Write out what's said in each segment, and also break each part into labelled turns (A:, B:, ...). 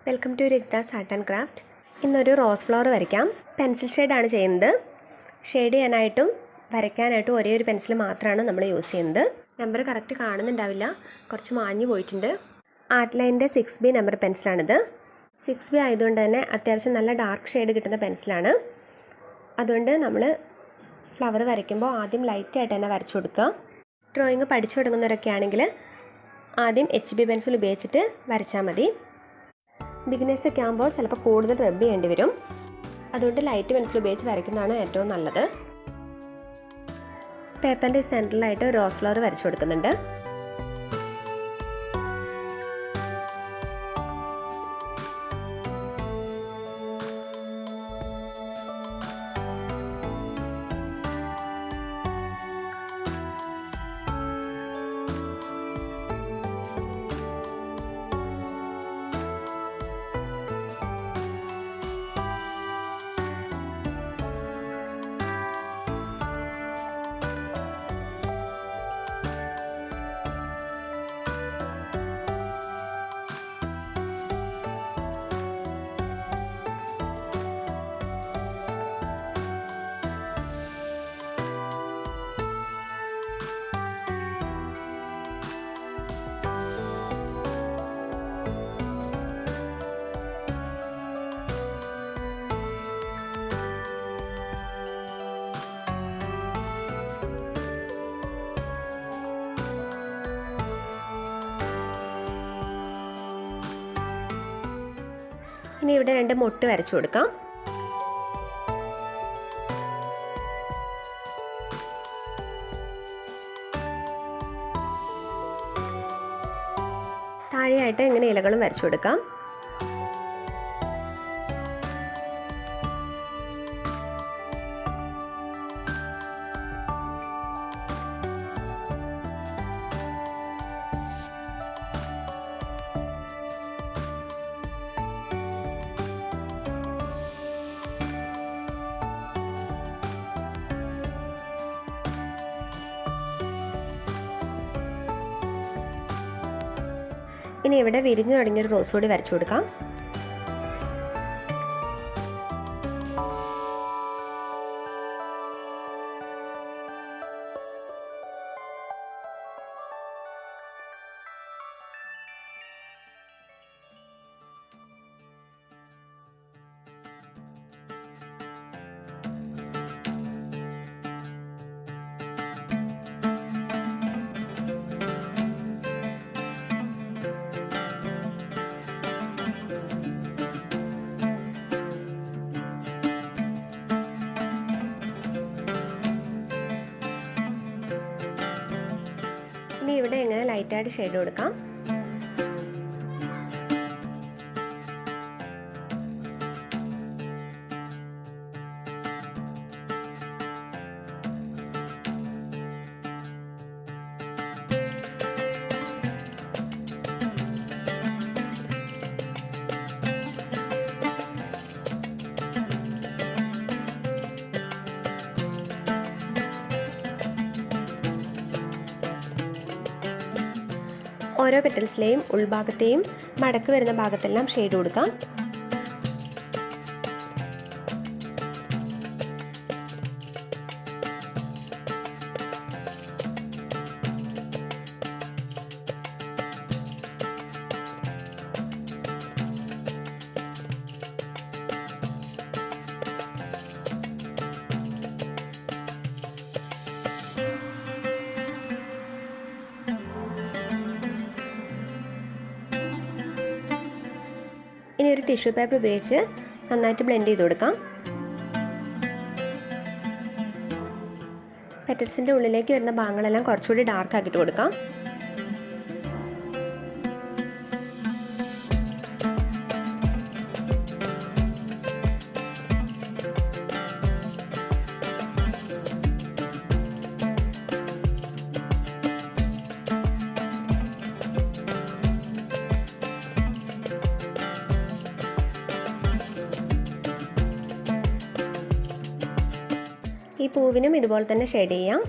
A: Welcome to Rajitha's art and craft. ഇന്നൊരു rose flower വരയ്ക്കാം. Pencil ഷെയ്ഡാണ് ചെയ്യുന്നത്. ഷെയ്ഡ് ചെയ്യാനായിട്ടും വരയ്ക്കാനായിട്ടും ഒരേ ഒരു പെൻസിൽ മാത്രമാണ് നമ്മൾ യൂസ് ചെയ്യുന്നത്. നമ്പർ കറക്റ്റ് കാണുന്നുണ്ടാവില്ല, കുറച്ച് മാഞ്ഞു പോയിട്ടുണ്ട്. ആർട്ട് ലൈനിൻ്റെ 6B നമ്പർ പെൻസിലാണിത്. 6B ആയതുകൊണ്ട് തന്നെ അത്യാവശ്യം നല്ല ഡാർക്ക് ഷെയ്ഡ് കിട്ടുന്ന പെൻസിലാണ്. അതുകൊണ്ട് നമ്മൾ ഫ്ലവർ വരയ്ക്കുമ്പോൾ ആദ്യം ലൈറ്റായിട്ട് തന്നെ വരച്ചു കൊടുക്കുക. ഡ്രോയിങ് പഠിച്ചു തുടങ്ങുന്നവരൊക്കെ ആണെങ്കിൽ ആദ്യം HB പെൻസിൽ ഉപയോഗിച്ചിട്ട് വരച്ചാൽ മതി. ബിഗിനേഴ്സൊക്കെ ആകുമ്പോൾ ചിലപ്പോൾ കൂടുതൽ റബ്ബ് ചെയ്യേണ്ടി വരും. അതുകൊണ്ട് ലൈറ്റ് പെൻസിൽ ഉപയോഗിച്ച് വരയ്ക്കുന്നതാണ് ഏറ്റവും നല്ലത്. പേപ്പറിൻ്റെ സെൻറ്ററിലായിട്ട് ഒരു റോസ് ഫ്ലവർ വരച്ചു കൊടുക്കുന്നുണ്ട്. ഇനി ഇവിടെ 2 മൊട്ട് വരച്ചു കൊടുക്കാം. താഴെയായിട്ട് ഇങ്ങനെ ഇലകളും വരച്ചു കൊടുക്കാം. ഇനി ഇവിടെ വിരിഞ്ഞു തുടങ്ങിയൊരു റോസ് കൂടി വരച്ചു കൊടുക്കാം. ഇനി ഇവിടെ ഇങ്ങനെ ലൈറ്റായിട്ട് ഷെയ്ഡ് കൊടുക്കാം. ഓരോ പെറ്റൽസിലെയും ഉൾഭാഗത്തെയും മടക്ക് വരുന്ന ഭാഗത്തെല്ലാം ഷെയ്ഡ് കൊടുക്കാം. ഇനി ഒരു ടിഷ്യൂ പേപ്പർ ഉപയോഗിച്ച് നന്നായിട്ട് ബ്ലെൻഡ് ചെയ്ത് കൊടുക്കാം. പെറ്റൽസിൻ്റെ ഉള്ളിലേക്ക് വരുന്ന ഭാഗങ്ങളെല്ലാം കുറച്ചുകൂടി ഡാർക്ക് ആക്കിയിട്ട് കൊടുക്കാം. ഈ പൂവിനും ഇതുപോലെ തന്നെ ഷെയ്ഡ് ചെയ്യാം.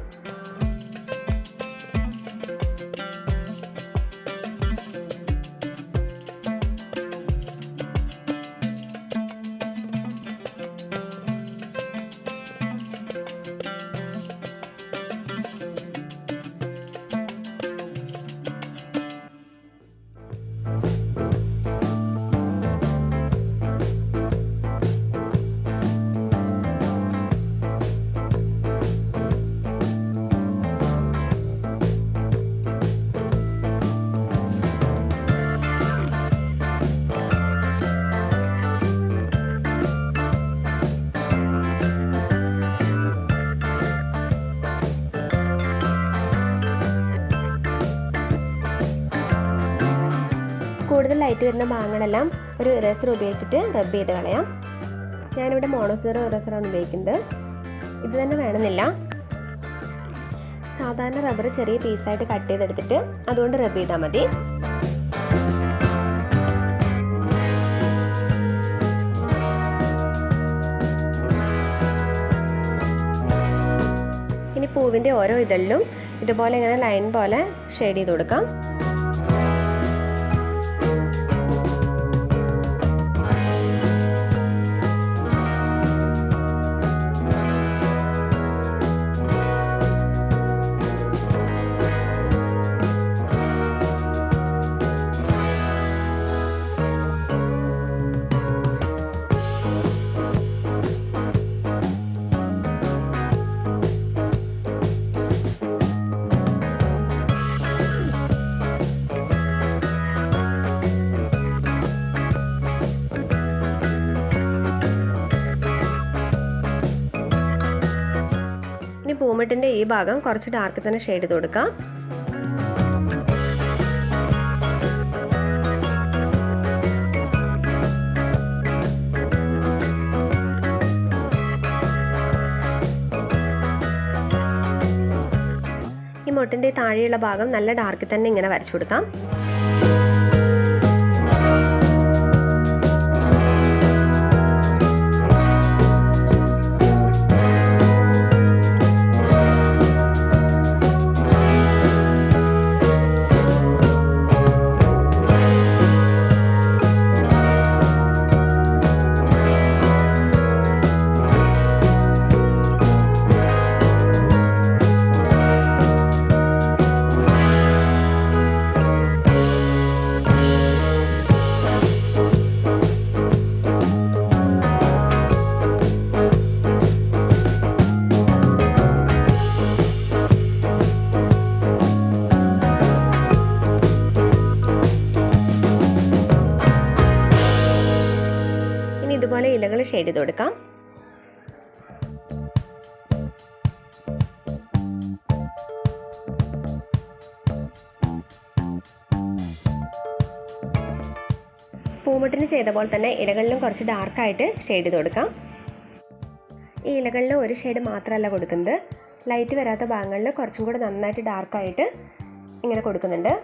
A: കൂടുതൽ ലൈറ്റ് വരുന്ന ഭാഗങ്ങളെല്ലാം ഒരു ഇറേസർ ഉപയോഗിച്ചിട്ട് റബ്ബ് ചെയ്ത് കളയാം. ഞാനിവിടെ മോണോസീറോ ഇറേസറാണ് ഉപയോഗിക്കുന്നത്. ഇത് തന്നെ വേണമെന്നില്ല. സാധാരണ റബ്ബർ ചെറിയ പീസായിട്ട് കട്ട് ചെയ്തെടുത്തിട്ട് അതുകൊണ്ട് റബ്ബ് ചെയ്താൽ മതി. ഇനി പൂവിൻ്റെ ഓരോ ഇതളിലും ഇതുപോലെ ഇങ്ങനെ ലൈൻ പോലെ ഷെയ്ഡ് ചെയ്ത് കൊടുക്കാം. ഇനി പൂമെട്ടിൻ്റെ ഈ ഭാഗം കുറച്ച് ഡാർക്ക് തന്നെ ഷെയ്ഡ് ചെയ്ത് കൊടുക്കാം. ഈ മൊട്ടിൻ്റെ താഴെയുള്ള ഭാഗം നല്ല ഡാർക്കിൽ തന്നെ ഇങ്ങനെ വരച്ചു കൊടുക്കാം. ഇതുപോലെ ഇലകൾ ഷെയ്ഡ് ചെയ്ത് കൊടുക്കാം. പൂമുട്ടിന് ചെയ്ത പോലെ തന്നെ ഇലകളിലും കുറച്ച് ഡാർക്കായിട്ട് ഷെയ്ഡ് ചെയ്ത് കൊടുക്കാം. ഈ ഇലകളിൽ ഒരു ഷെയ്ഡ് മാത്രമല്ല കൊടുക്കുന്നത്, ലൈറ്റ് വരാത്ത ഭാഗങ്ങളിൽ കുറച്ചും കൂടെ നന്നായിട്ട് ഡാർക്കായിട്ട് ഇങ്ങനെ കൊടുക്കുന്നുണ്ട്.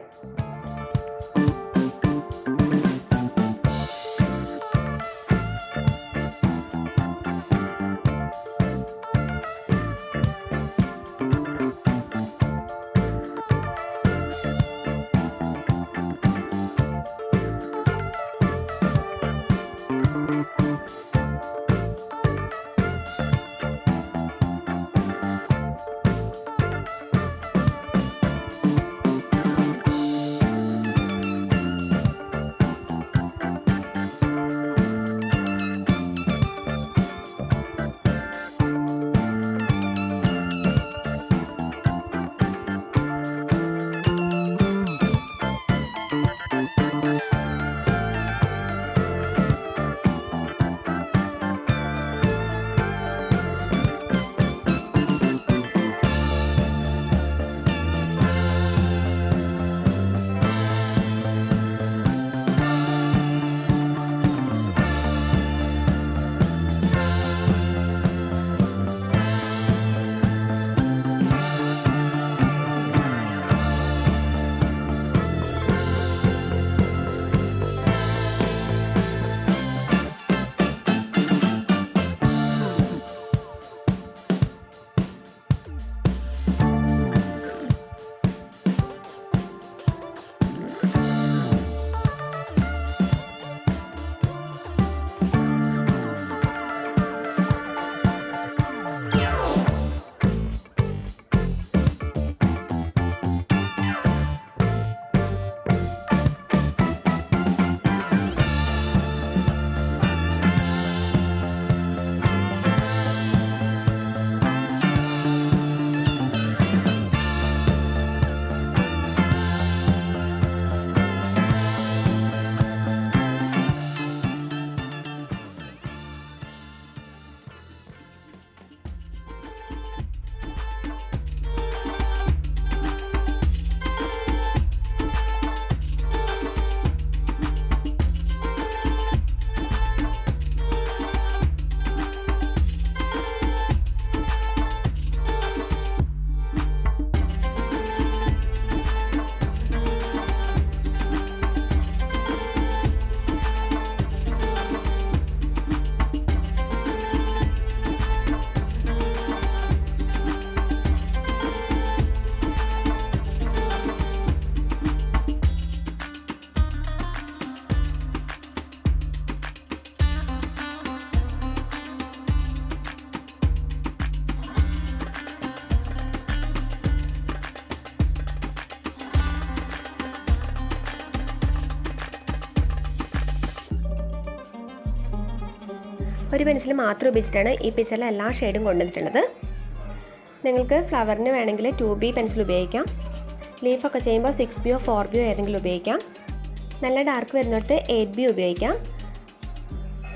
A: ഒരു പെൻസിൽ മാത്രം ഉപയോഗിച്ചിട്ടാണ് ഈ പിക്ചറിലെ എല്ലാ ഷെയ്ഡും കൊണ്ടുവന്നിട്ടുള്ളത്. നിങ്ങൾക്ക് ഫ്ലവറിന് വേണമെങ്കിൽ 2B പെൻസിൽ ഉപയോഗിക്കാം. ലീഫൊക്കെ ചെയ്യുമ്പോൾ 6B 4B ഏതെങ്കിലും ഉപയോഗിക്കാം. നല്ല ഡാർക്ക് വരുന്നിടത്ത് 8B ഉപയോഗിക്കാം.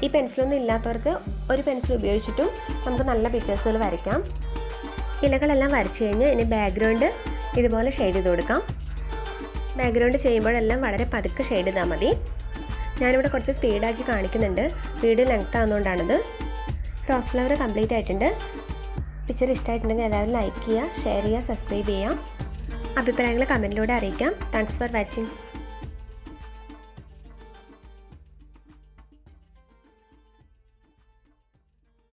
A: ഈ പെൻസിലൊന്നും ഇല്ലാത്തവർക്ക് ഒരു പെൻസിൽ ഉപയോഗിച്ചിട്ടും നമുക്ക് നല്ല പിക്ചേഴ്സുകൾ വരയ്ക്കാം. ഇലകളെല്ലാം വരച്ച് കഴിഞ്ഞ് ഇനി ബാക്ക്ഗ്രൗണ്ട് ഇതുപോലെ ഷെയ്ഡ് ചെയ്ത് കൊടുക്കാം. ബാക്ക്ഗ്രൗണ്ട് ചെയ്യുമ്പോഴെല്ലാം വളരെ പതുക്കെ ഷെയ്ഡ് ചെയ്താൽ മതി. ഞാനിവിടെ കുറച്ച് സ്പീഡാക്കി കാണിക്കുന്നുണ്ട്, വീഡിയോ ലെങ്ത് ആകുന്നതുകൊണ്ടാണിത്. റോസ് ഫ്ലവർ കംപ്ലീറ്റ് ആയിട്ടുണ്ട്. പിക്ചർ ഇഷ്ടമായിട്ടുണ്ടെങ്കിൽ എല്ലാവരും ലൈക്ക് ചെയ്യുക, ഷെയർ ചെയ്യുക, സബ്സ്ക്രൈബ് ചെയ്യുക. അഭിപ്രായങ്ങൾ കമൻറ്റിലൂടെ അറിയിക്കാം. Thanks for watching.